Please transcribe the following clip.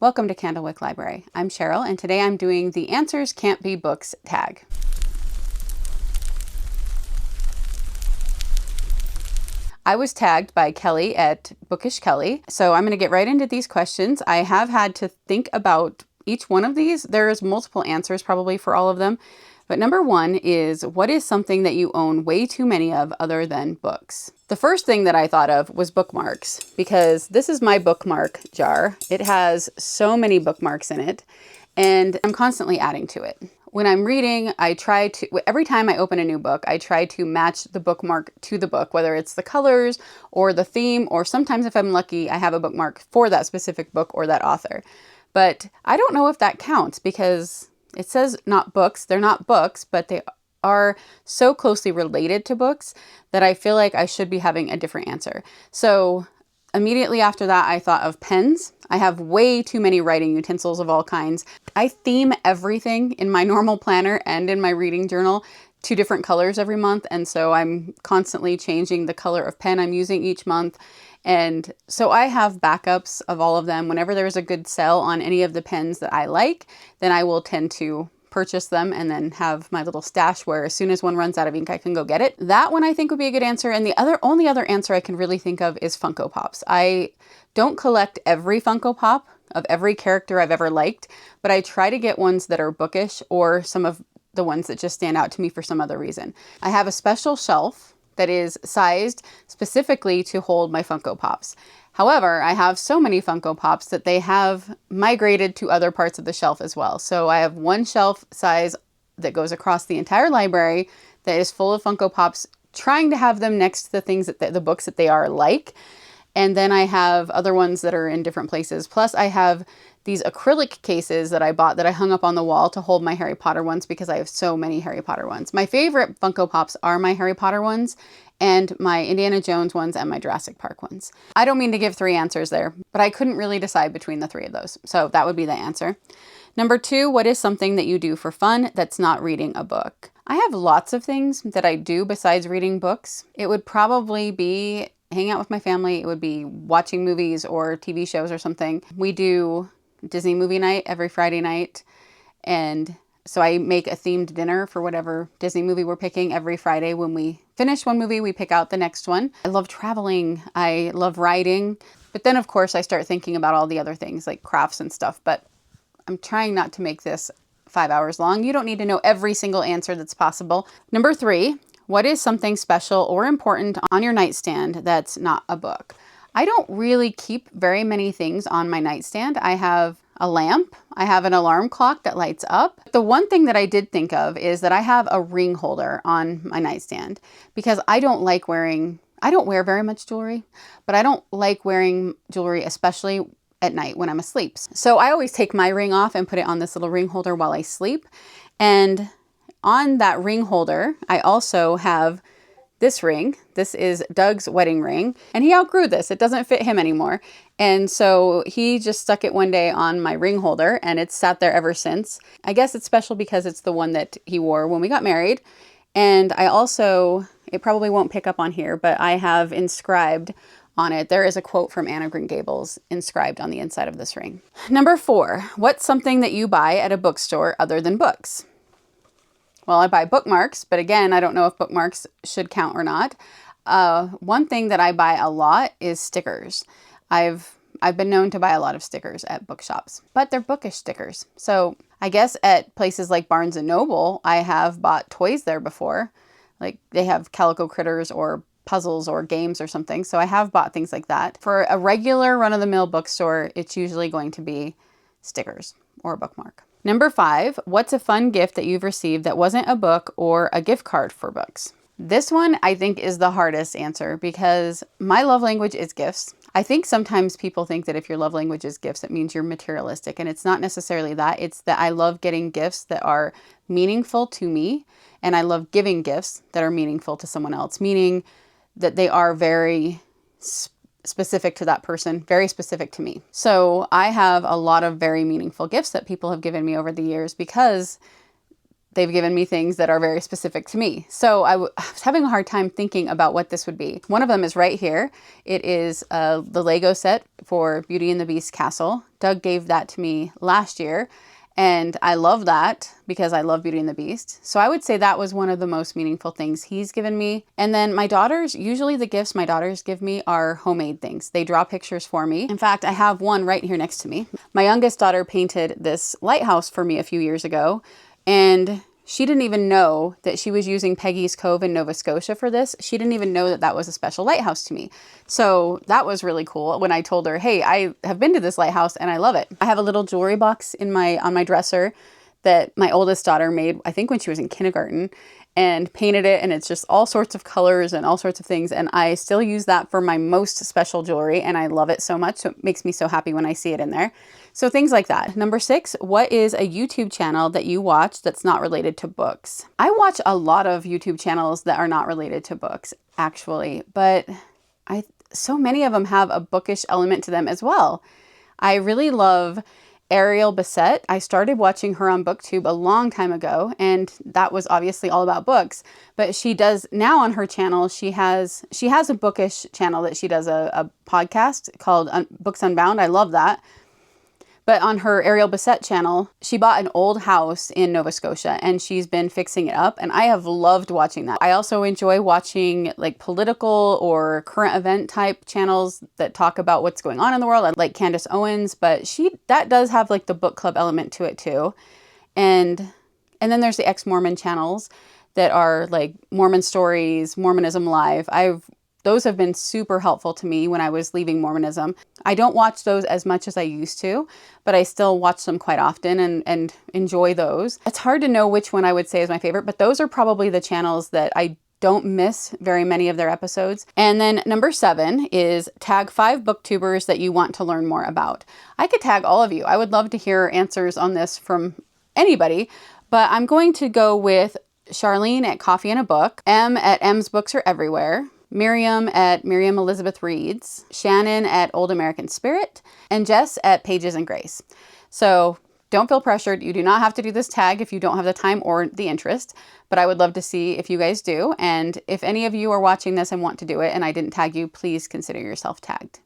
Welcome to Candlewick Library. I'm Cheryl, and today I'm doing the Answers Can't Be Books tag. I was tagged by Kelly at Bookish Kelly, so I'm going to get right into these questions. I have had to think about each one of these. There's multiple answers probably for all of them, but number one is, what is something that you own way too many of other than books? The first thing that I thought of was bookmarks, because this is my bookmark jar. It has so many bookmarks in it, and I'm constantly adding to it. When I'm reading, every time I open a new book, I try to match the bookmark to the book, whether it's the colors or the theme, or sometimes if I'm lucky, I have a bookmark for that specific book or that author. But I don't know if that counts because it says not books. They're not books, but they are so closely related to books that I feel like I should be having a different answer. So immediately after that, I thought of pens. I have way too many writing utensils of all kinds. I theme everything in my normal planner and in my reading journal to different colors every month. And so I'm constantly changing the color of pen I'm using each month. And so I have backups of all of them. Whenever there's a good sale on any of the pens that I like, then I will tend to purchase them and then have my little stash where as soon as one runs out of ink, I can go get it. That one I think would be a good answer. And the only other answer I can really think of is Funko Pops. I don't collect every Funko Pop of every character I've ever liked, but I try to get ones that are bookish or some of the ones that just stand out to me for some other reason. I have a special shelf that is sized specifically to hold my Funko Pops. However, I have so many Funko Pops that they have migrated to other parts of the shelf as well. So I have one shelf size that goes across the entire library that is full of Funko Pops, trying to have them next to the things that the books that they are like. And then I have other ones that are in different places. Plus I have these acrylic cases that I bought that I hung up on the wall to hold my Harry Potter ones because I have so many Harry Potter ones. My favorite Funko Pops are my Harry Potter ones and my Indiana Jones ones and my Jurassic Park ones. I don't mean to give three answers there, but I couldn't really decide between the three of those. So that would be the answer. Number two, what is something that you do for fun that's not reading a book? I have lots of things that I do besides reading books. It would probably be hanging out with my family. It would be watching movies or TV shows or something. We do Disney movie night every Friday night. And so I make a themed dinner for whatever Disney movie we're picking every Friday. When we finish one movie, we pick out the next one. I love traveling. I love writing. But then, of course, I start thinking about all the other things like crafts and stuff. But I'm trying not to make this 5 hours long. You don't need to know every single answer that's possible. Number three, what is something special or important on your nightstand that's not a book? I don't really keep very many things on my nightstand. I have a lamp. I have an alarm clock that lights up. The one thing that I did think of is that I have a ring holder on my nightstand because I don't wear very much jewelry, but I don't like wearing jewelry, especially at night when I'm asleep. So I always take my ring off and put it on this little ring holder while I sleep. And on that ring holder, I also have this ring. This is Doug's wedding ring, and he outgrew this. It doesn't fit him anymore. And so he just stuck it one day on my ring holder, and it's sat there ever since. I guess it's special because it's the one that he wore when we got married. And I also, it probably won't pick up on here, but I have inscribed on it, there is a quote from Anne of Green Gables inscribed on the inside of this ring. Number four, what's something that you buy at a bookstore other than books? Well, I buy bookmarks, but again, I don't know if bookmarks should count or not. One thing that I buy a lot is stickers. I've been known to buy a lot of stickers at bookshops, but they're bookish stickers. So I guess at places like Barnes and Noble, I have bought toys there before. Like they have Calico Critters or puzzles or games or something. So I have bought things like that. For a regular run-of-the-mill bookstore, it's usually going to be stickers or a bookmark. Number five, what's a fun gift that you've received that wasn't a book or a gift card for books? This one I think is the hardest answer because my love language is gifts. I think sometimes people think that if your love language is gifts, it means you're materialistic, and it's not necessarily that. It's that I love getting gifts that are meaningful to me, and I love giving gifts that are meaningful to someone else, meaning that they are very specific to that person, very specific to me. So I have a lot of very meaningful gifts that people have given me over the years because they've given me things that are very specific to me. So I was having a hard time thinking about what this would be. One of them is right here. It is the Lego set for Beauty and the Beast Castle. Doug gave that to me last year, and I love that because I love Beauty and the Beast. So I would say that was one of the most meaningful things he's given me. And then my daughters, usually the gifts my daughters give me are homemade things. They draw pictures for me. In fact, I have one right here next to me. My youngest daughter painted this lighthouse for me a few years ago, and she didn't even know that she was using Peggy's Cove in Nova Scotia for this. She didn't even know that that was a special lighthouse to me. So that was really cool when I told her, hey, I have been to this lighthouse and I love it. I have a little jewelry box on my dresser that my oldest daughter made, I think when she was in kindergarten, and painted it, and it's just all sorts of colors and all sorts of things, and I still use that for my most special jewelry, and I love it so much, so it makes me so happy when I see it in there. So things like that. Number 6, what is a YouTube channel that you watch that's not related to books? I watch a lot of YouTube channels that are not related to books, actually, but so many of them have a bookish element to them as well. I really love Ariel Bissett. I started watching her on BookTube a long time ago, and that was obviously all about books. But she does now on her channel, she has a bookish channel that she does a podcast called Books Unbound. I love that. But on her Ariel Bissett channel, she bought an old house in Nova Scotia and she's been fixing it up. And I have loved watching that. I also enjoy watching like political or current event type channels that talk about what's going on in the world. I like Candace Owens, but that does have like the book club element to it too. And then there's the ex-Mormon channels that are like Mormon Stories, Mormonism Live. Those have been super helpful to me when I was leaving Mormonism. I don't watch those as much as I used to, but I still watch them quite often and enjoy those. It's hard to know which one I would say is my favorite, but those are probably the channels that I don't miss very many of their episodes. And then number 7 is tag 5 booktubers that you want to learn more about. I could tag all of you. I would love to hear answers on this from anybody, but I'm going to go with Charlene at Coffee and a Book, M at M's Books Are Everywhere, Miriam at Miriam Elizabeth Reads, Shannon at Old American Spirit, and Jess at Pages and Grace. So don't feel pressured. You do not have to do this tag if you don't have the time or the interest, but I would love to see if you guys do. And if any of you are watching this and want to do it and I didn't tag you, please consider yourself tagged.